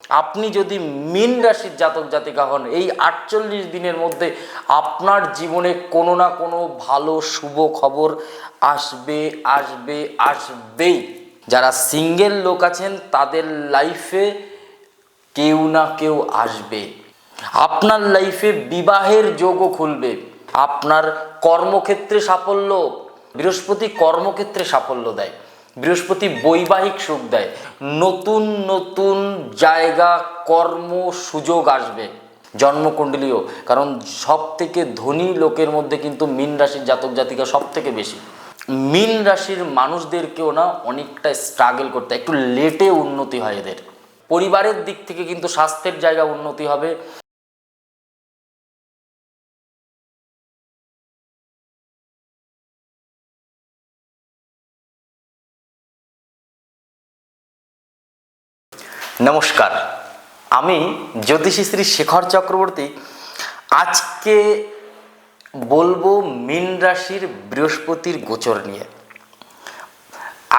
আপনি যদি মীন রাশির জাতক জাতিকা হন, এই 48 দিনের মধ্যে আপনার জীবনে কোনো না কোনো ভালো শুভ খবর আসবে আসবে আসবেই। যারা সিঙ্গেল লোক আছেন তাদের লাইফে কেউ না কেউ আসবে। আপনার লাইফে বিবাহের যোগও খুলবে। আপনার কর্মক্ষেত্রে সাফল্য, বৃহস্পতি কর্মক্ষেত্রে সাফল্য দেয়, বৃহস্পতি বৈবাহিক সুখ দেয়, নতুন নতুন জায়গা কর্ম সুযোগ আসবে জন্মকুণ্ডলীয়। কারণ সব থেকে ধনী লোকের মধ্যে কিন্তু মীন রাশির জাতক জাতিকা সব থেকে বেশি। মীন রাশির মানুষদেরকেও না অনেকটা স্ট্রাগল করতে, একটু লেটে উন্নতি হয় এদের। পরিবারের দিক থেকে কিন্তু স্বাস্থ্যের জায়গা উন্নতি হবে। নমস্কার, আমি জ্যোতিষী শ্রী শেখর চক্রবর্তী। আজকে বলবো মীন রাশির বৃহস্পতির গোচর নিয়ে।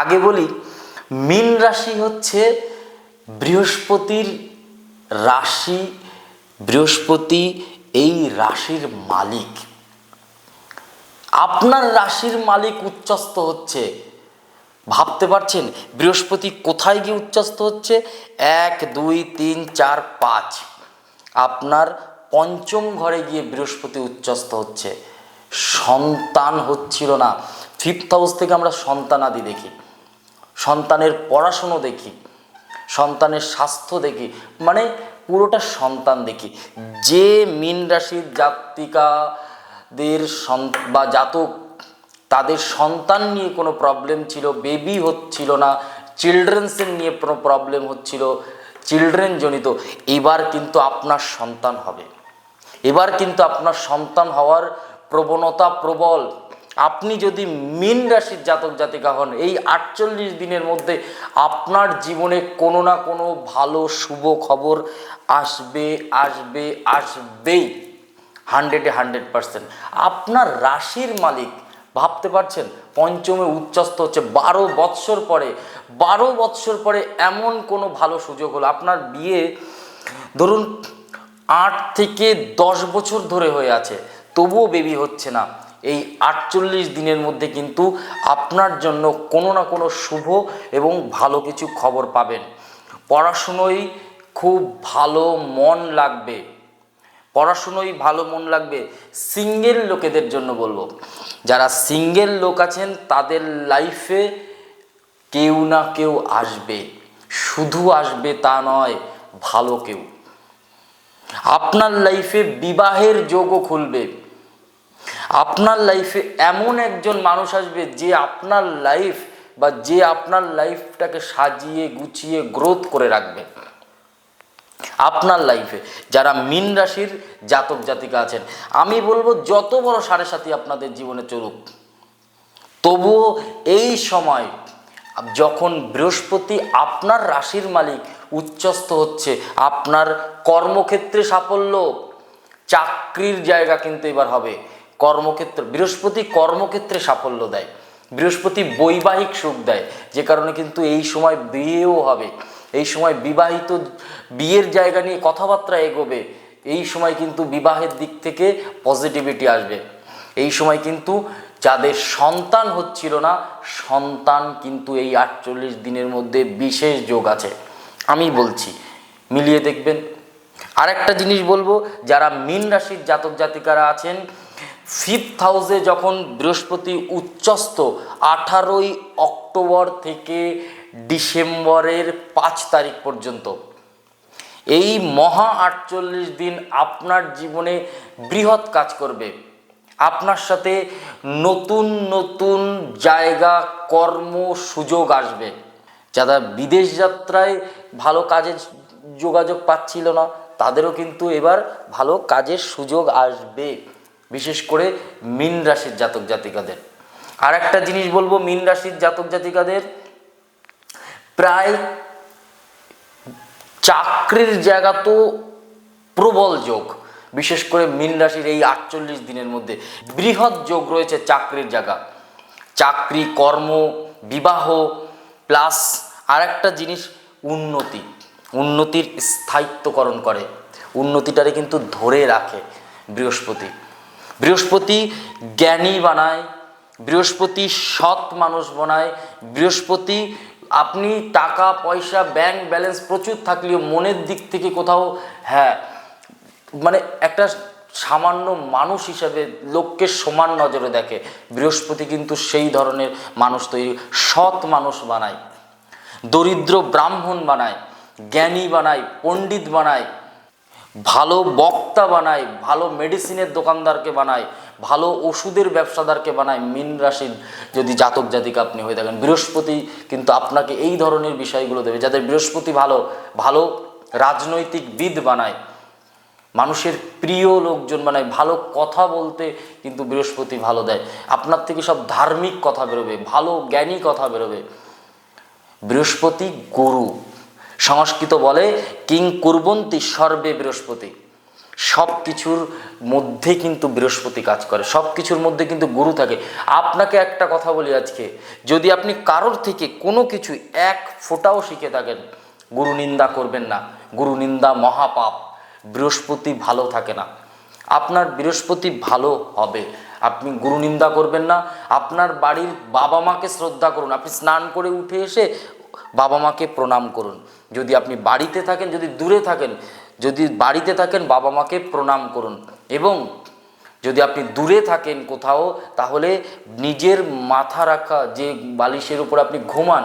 আগে বলি, মীন রাশি হচ্ছে বৃহস্পতির রাশি। বৃহস্পতি এই রাশির মালিক। আপনার রাশির মালিক উচ্চস্থ হচ্ছে, ভাবতে পারছেন বৃহস্পতি কোথায় গিয়ে উচ্চস্থ হচ্ছে? 1 2 3 4 5 আপনার পঞ্চম ঘরে গিয়ে বৃহস্পতি উচ্চস্থ হচ্ছে। সন্তান হচ্ছিল না। 5th হাউস থেকে আমরা সন্তানাদি দেখি, সন্তানের পড়াশুনো দেখি, সন্তানের স্বাস্থ্য দেখি, মানে পুরোটা সন্তান দেখি। যে মীন রাশির জাতিকাদের বা জাতক, তাদের সন্তান নিয়ে কোনো প্রবলেম ছিল, বেবি হচ্ছিল না, চিলড্রেন্সের নিয়ে কোনো প্রবলেম হচ্ছিল, চিলড্রেন জনিত, এবার কিন্তু আপনার সন্তান হবে। এবার কিন্তু আপনার সন্তান হওয়ার প্রবণতা প্রবল। আপনি যদি মীন রাশির জাতক জাতিকা হন, এই 48 দিনের মধ্যে আপনার জীবনে কোনো না কোনো ভালো শুভ খবর আসবে আসবে আসবেই। 100% আপনার রাশির মালিক, ভাবতে পারছেন, পঞ্চমে উচ্চস্থ হচ্ছে 12 বৎসর পরে। 12 বৎসর পরে এমন কোনো ভালো সুযোগ হলো। আপনার বিয়ে ধরুন 8 থেকে 10 বছর ধরে হয়ে আছে, তবুও বেবি হচ্ছে না। এই 48 দিনের মধ্যে কিন্তু আপনার জন্য কোনো না কোনো শুভ এবং ভালো কিছু খবর পাবেন। পড়াশুনোয় খুব ভালো মন লাগবে, পড়াশুনোয় ভালো মন লাগবে। সিঙ্গেল লোকেদের জন্য বলবো, যারা সিঙ্গেল লোক আছেন তাদের লাইফে কেউ না কেউ আসবে। শুধু আসবে তা নয়, ভালো কেউ। আপনার লাইফে বিবাহের যোগও খুলবে। আপনার লাইফে এমন একজন মানুষ আসবে যে আপনার লাইফ বা যে আপনার লাইফটাকে সাজিয়ে গুছিয়ে গ্রোথ করে রাখবে। আপনার লাইফে যারা মীন রাশির জাতক জাতিকা আছেন, আমি বলবো যত বড় সাড়ে সাথী আপনাদের জীবনে চলুক, তবুও এই সময় যখন বৃহস্পতি আপনার রাশির মালিক উচ্চস্থ হচ্ছে, আপনার কর্মক্ষেত্রে সাফল্য, চাকরির জায়গা কিন্তু এবার হবে। কর্মক্ষেত্র, বৃহস্পতি কর্মক্ষেত্রে সাফল্য দেয়, বৃহস্পতি বৈবাহিক সুখ দেয়, যে কারণে কিন্তু এই সময় বিয়েও হবে। এই সময় বিবাহিত বিয়ের জায়গা নিয়ে কথাবার্তা এগোবে। এই সময় কিন্তু বিবাহের দিক থেকে পজিটিভিটি আসবে। এই সময় কিন্তু যাদের সন্তান হচ্ছিল না, সন্তান কিন্তু এই 48 দিনের মধ্যে বিশেষ যোগ আছে। আমি বলছি, মিলিয়ে দেখবেন। আরেকটা জিনিস বলবো, যারা মীন রাশির জাতক জাতিকারা আছেন, 5th হাউসে যখন বৃহস্পতি উচ্চস্থ 18ই অক্টোবর থেকে ডিসেম্বরের 5 তারিখ পর্যন্ত, এই মহা 48 দিন আপনার জীবনে বৃহৎ কাজ করবে। আপনার সাথে নতুন নতুন জায়গা কর্ম সুযোগ আসবে। যারা বিদেশ যাত্রায় ভালো কাজের যোগাযোগ পাচ্ছিল না, তাদেরও কিন্তু এবার ভালো কাজের সুযোগ আসবে, বিশেষ করে মীন রাশির জাতক জাতিকাদের। আর একটা জিনিস বলবো, মীন রাশির জাতক জাতিকাদের প্রায় চাকরির জায়গা তো প্রবল যোগ, বিশেষ করে মীন রাশির এই 48 দিনের মধ্যে বৃহৎ যোগ রয়েছে চাকরির জায়গা। চাকরি, কর্ম, বিবাহ, প্লাস আর একটা জিনিস উন্নতি। উন্নতির স্থায়িত্বকরণ করে, উন্নতিটারে কিন্তু ধরে রাখে বৃহস্পতি। বৃহস্পতি জ্ঞানী বানায়, বৃহস্পতি সৎ মানুষ বানায়, বৃহস্পতি আপনি টাকা পয়সা ব্যাংক ব্যালেন্স প্রচুর থাকলেও মনের দিক থেকে কোথাও মানে একটা সামান্য মানুষ হিসেবে লোককে সমান নজরে দেখে, বৃহস্পতি কিন্তু সেই ধরনের মানুষ তৈরি, সৎ মানুষ বানায়, দরিদ্র ব্রাহ্মণ বানায়, জ্ঞানী বানায়, পণ্ডিত বানায়, ভালো বক্তা বানায়, ভালো মেডিসিনের দোকানদারকে বানায়, ভালো ওষুধের ব্যবসাদারকে বানায়। মীন রাশির যদি জাতক জাতিকা আপনি হয়ে থাকেন, বৃহস্পতি কিন্তু আপনাকে এই ধরনের বিষয়গুলো দেবে। যাদের বৃহস্পতি ভালো, ভালো রাজনৈতিকবিদ বানায়, মানুষের প্রিয় লোকজন বানায়, ভালো কথা বলতে কিন্তু বৃহস্পতি ভালো দেয়। আপনার থেকে সব ধার্মিক কথা বেরোবে, ভালো জ্ঞানী কথা বেরোবে। বৃহস্পতি গুরু, সংস্কৃত বলে কিং কুর্বন্তি সর্বে বৃহস্পতি, সব কিছুর মধ্যে কিন্তু বৃহস্পতি কাজ করে, সব কিছুর মধ্যে কিন্তু গুরু থাকে। আপনাকে একটা কথা বলি আজকে, যদি আপনি কারোর থেকে কোনো কিছু এক ফোঁটাও শিখে থাকেন, গুরু নিন্দা করবেন না, গুরু নিন্দা মহাপাপ। বৃহস্পতি ভালো থাকে না, আপনার বৃহস্পতি ভালো হবে, আপনি গুরু নিন্দা করবেন না। আপনার বাড়ির বাবা মাকে শ্রদ্ধা করুন, আপনি স্নান করে উঠে এসে বাবা মাকে প্রণাম করুন। যদি আপনি বাড়িতে থাকেন, যদি দূরে থাকেন, যদি বাড়িতে থাকেন বাবা মাকে প্রণাম করুন। এবং যদি আপনি দূরে থাকেন কোথাও, তাহলে নিজের মাথা রাখা যে বালিশের উপর আপনি ঘুমান,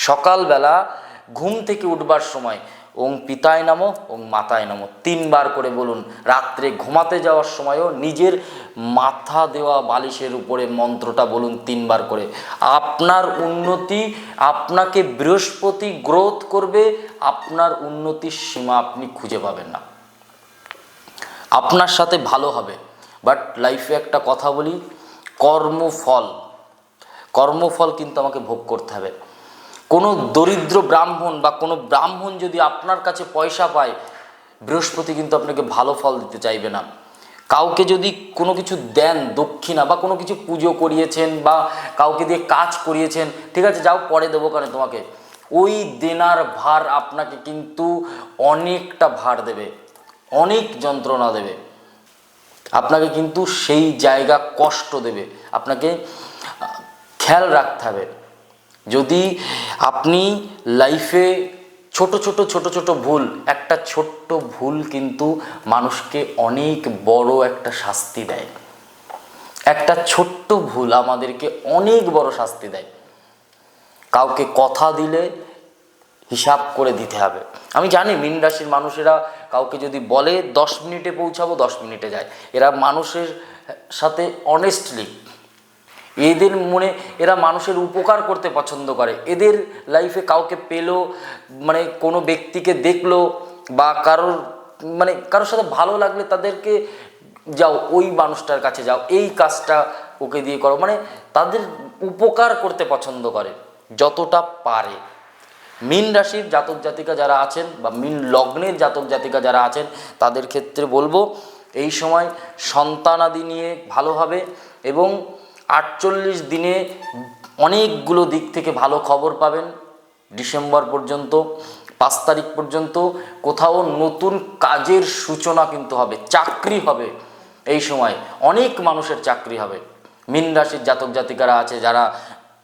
সকালবেলা ঘুম থেকে উঠবার সময় ওং পিতায় নমঃ ওং মাতায় নমঃ 3 বার করে বলুন। রাত্রে ঘুমাতে যাওয়ার সময়ও নিজের মাথা দেওয়া বালিশের উপরে মন্ত্রটা বলুন 3 বার করে। আপনার উন্নতি, আপনাকে বৃহস্পতি গ্রোথ করবে, আপনার উন্নতির সীমা আপনি খুঁজে পাবেন না, আপনার সাথে ভালো হবে। বাট লাইফে একটা কথা বলি, কর্মফল কিন্তু আমাকে ভোগ করতে হবে। কোনো দরিদ্র ব্রাহ্মণ বা কোনো ব্রাহ্মণ যদি আপনার কাছে পয়সা পায়, বৃহস্পতি কিন্তু আপনাকে ভালো ফল দিতে চাইবে না। কাউকে যদি কোনো কিছু দেন দক্ষিণা, বা কোনো কিছু পুজো করিয়েছেন বা কাউকে দিয়ে কাজ করিয়েছেন, ঠিক আছে যাও পরে দেবো কেন তোমাকে, ওই দেনার ভার আপনাকে কিন্তু অনেকটা ভার দেবে, অনেক যন্ত্রণা দেবে, আপনাকে কিন্তু সেই জায়গা কষ্ট দেবে। আপনাকে খেয়াল রাখতে হবে। যদি আপনি লাইফে ছোট ছোট ভুল, একটা ছোট্ট ভুল কিন্তু মানুষকে অনেক বড় একটা শাস্তি দেয়, একটা ছোট্ট ভুল আমাদেরকে অনেক বড় শাস্তি দেয়। কাউকে কথা দিলে হিসাব করে দিতে হবে। আমি জানি মীন রাশির মানুষেরা কাউকে যদি বলে 10 মিনিটে পৌঁছাবো, 10 মিনিটে যায়। এরা মানুষের সাথে অনেস্টলি, এদের মনে এরা মানুষের উপকার করতে পছন্দ করে। এদের লাইফে কাউকে পেলো, মানে কোনো ব্যক্তিকে দেখলো বা কারোর সাথে ভালো লাগলে তাদেরকে যাও, ওই মানুষটার কাছে যাও, এই কাজটা ওকে দিয়ে করো, মানে তাদের উপকার করতে পছন্দ করে যতটা পারে। মীন রাশির জাতক জাতিকা যারা আছেন বা মীন লগ্নের জাতক জাতিকা যারা আছেন, তাদের ক্ষেত্রে বলবো এই সময় সন্তানাদি নিয়ে ভালো হবে এবং 48 দিনে অনেকগুলো দিক থেকে ভালো খবর পাবেন। ডিসেম্বর পর্যন্ত 5 তারিখ পর্যন্ত কোথাও নতুন কাজের সূচনা কিন্তু হবে, চাকরি হবে। এই সময় অনেক মানুষের চাকরি হবে। মীন রাশির জাতক জাতিকারা আছে, যারা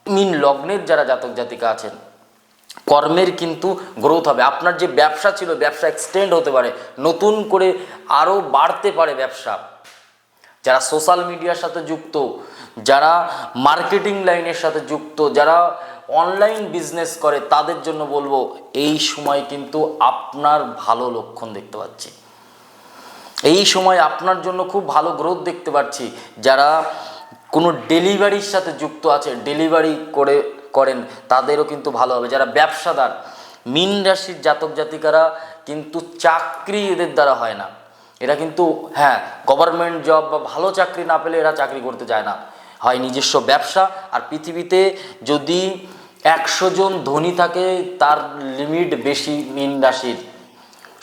মীন লগ্নের যারা জাতক জাতিকা আছেন, কর্মের কিন্তু গ্রোথ হবে। আপনার যে ব্যবসা ছিল, ব্যবসা এক্সটেন্ড হতে পারে, নতুন করে আরও বাড়তে পারে ব্যবসা। যারা সোশ্যাল মিডিয়ার সাথে যুক্ত, যারা মার্কেটিং লাইনের সাথে যুক্ত, যারা অনলাইন বিজনেস করে, তাদের জন্য বলবো এই সময় কিন্তু আপনার ভালো লক্ষণ দেখতে পাচ্ছি। এই সময় আপনার জন্য খুব ভালো গ্রোথ দেখতে পাচ্ছি। যারা কোনো ডেলিভারির সাথে যুক্ত আছে, ডেলিভারি করেন, তাদেরও কিন্তু ভালো হবে। যারা ব্যবসাদার, মীন রাশির জাতক জাতিকারা কিন্তু চাকরি এদের দ্বারা হয় না। এরা কিন্তু গভর্নমেন্ট জব বা ভালো চাকরি না পেলে এরা চাকরি করতে চায় না, হয় নিজস্ব ব্যবসা। আর পৃথিবীতে যদি 100 জন ধনী থাকে, তার লিমিট বেশি মীন রাশির,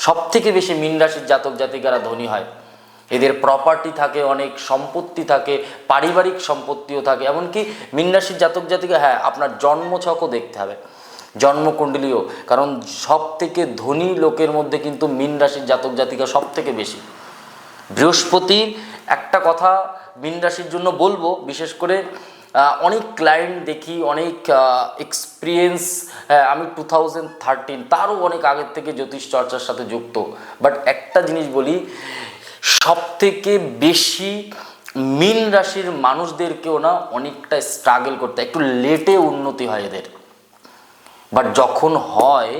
সবথেকে বেশি মীন রাশির জাতক জাতিকারা ধনী হয়। এদের প্রপার্টি থাকে, অনেক সম্পত্তি থাকে, পারিবারিক সম্পত্তিও থাকে। এমনকি মীন রাশির জাতক জাতিকা আপনার জন্মছকও দেখতে হবে। জন্মকুণ্ডলীও, কারণ সব থেকে ধনী লোকের মধ্যে কিন্তু মীন রাশির জাতক জাতিকা সব থেকে বেশি। বৃহস্পতির একটা কথা মীন রাশির জন্য বলবো, বিশেষ করে অনেক ক্লায়েন্ট দেখি, অনেক এক্সপিরিয়েন্স, আমি 2013 তারও অনেক আগের থেকে জ্যোতিষ চর্চার সাথে যুক্ত। বাট একটা জিনিস বলি, সব থেকে বেশি মীন রাশির মানুষদেরকেও না অনেকটা স্ট্রাগল করতে, একটু লেটে উন্নতি হয় এদের, বাট যখন হয়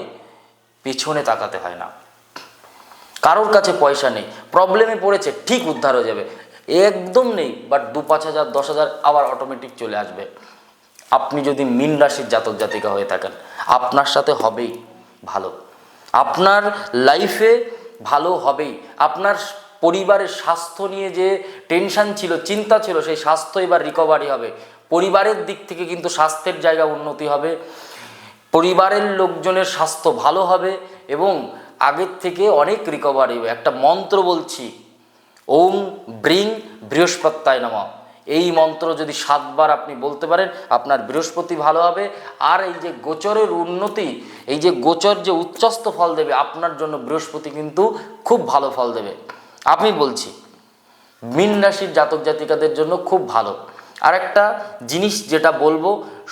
পেছনে তাকাতে হয় না। কারোর কাছে পয়সা নেই, প্রবলেমে পড়েছে, ঠিক উদ্ধার হয়ে যাবে। একদম নেই, বাট 2-5 হাজার 10,000 আবার অটোমেটিক চলে আসবে। আপনি যদি মীন রাশির জাতক জাতিকা হয়ে থাকেন, আপনার সাথে হবেই ভালো, আপনার লাইফে ভালো হবেই। আপনার পরিবারের স্বাস্থ্য নিয়ে যে টেনশন ছিল, চিন্তা ছিল, সেই স্বাস্থ্য এবার রিকভারি হবে। পরিবারের দিক থেকে কিন্তু স্বাস্থ্যের জায়গা উন্নতি হবে, পরিবারের লোকজনের স্বাস্থ্য ভালো হবে এবং আগের থেকে অনেক রিকভারি হবে। একটা মন্ত্র বলছি, ওম ব্রিং বৃহস্পত্যায় নমঃ। এই মন্ত্র যদি 7 বার আপনি বলতে পারেন, আপনার বৃহস্পতি ভালো হবে। আর এই যে গোচরের উন্নতি, এই যে গোচর যে উচ্চস্থ ফল দেবে, আপনার জন্য বৃহস্পতি কিন্তু খুব ভালো ফল দেবে। আমি বলছি মীন রাশির জাতক জাতিকাদের জন্য খুব ভালো। আর একটা জিনিস যেটা বলবো,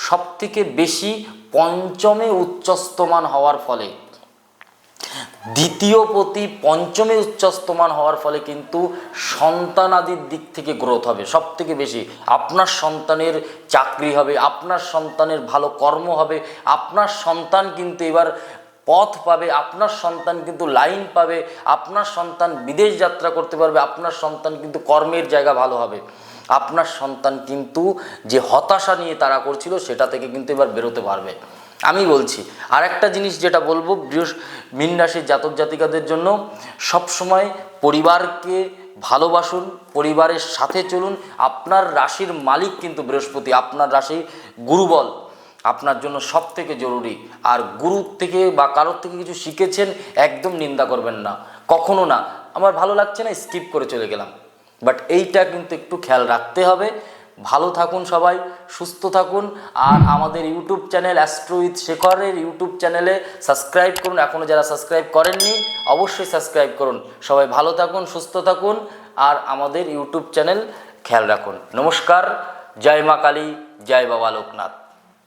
সবথেকে বেশি পঞ্চমে উচ্চস্তমান হওয়ার ফলে, দ্বিতীয় পতি পঞ্চমে উচ্চস্তমান হওয়ার ফলে কিন্তু সন্তানাদির দিক থেকে গ্রোথ হবে সব থেকে বেশি। আপনার সন্তানের চাকরি হবে, আপনার সন্তানের ভালো কর্ম হবে, আপনার সন্তান কিন্তু এবার পথ পাবে, আপনার সন্তান কিন্তু লাইন পাবে, আপনার সন্তান বিদেশ যাত্রা করতে পারবে, আপনার সন্তান কিন্তু কর্মের জায়গা ভালো হবে, আপনার সন্তান কিন্তু যে হতাশা নিয়ে তারা করছিল সেটা থেকে কিন্তু এবার বেরোতে পারবে। আমি বলছি আর একটা জিনিস যেটা বলবো, মীন রাশির জাতক জাতিকাদের জন্য সবসময় পরিবারকে ভালোবাসুন, পরিবারের সাথে চলুন। আপনার রাশির মালিক কিন্তু বৃহস্পতি, আপনার রাশি গুরুবল আপনার জন্য সব থেকে জরুরি। আর গুরুর থেকে বা কারোর থেকে কিছু শিখেছেন, একদম নিন্দা করবেন না, কখনো না। আমার ভালো লাগছে না, স্কিপ করে চলে গেলাম, বাট এইটা কিন্তু একটু খেয়াল রাখতে হবে। ভালো থাকুন সবাই, সুস্থ থাকুন। আর আমাদের ইউটিউব চ্যানেল অ্যাস্ট্রো উইথ শেখরের ইউটিউব চ্যানেলে সাবস্ক্রাইব করুন, এখনও যারা সাবস্ক্রাইব করেননি অবশ্যই সাবস্ক্রাইব করুন। সবাই ভালো থাকুন, সুস্থ থাকুন, আর আমাদের ইউটিউব চ্যানেল খেয়াল রাখুন। নমস্কার, জয় মা কালী, জয় বাবা লোকনাথ।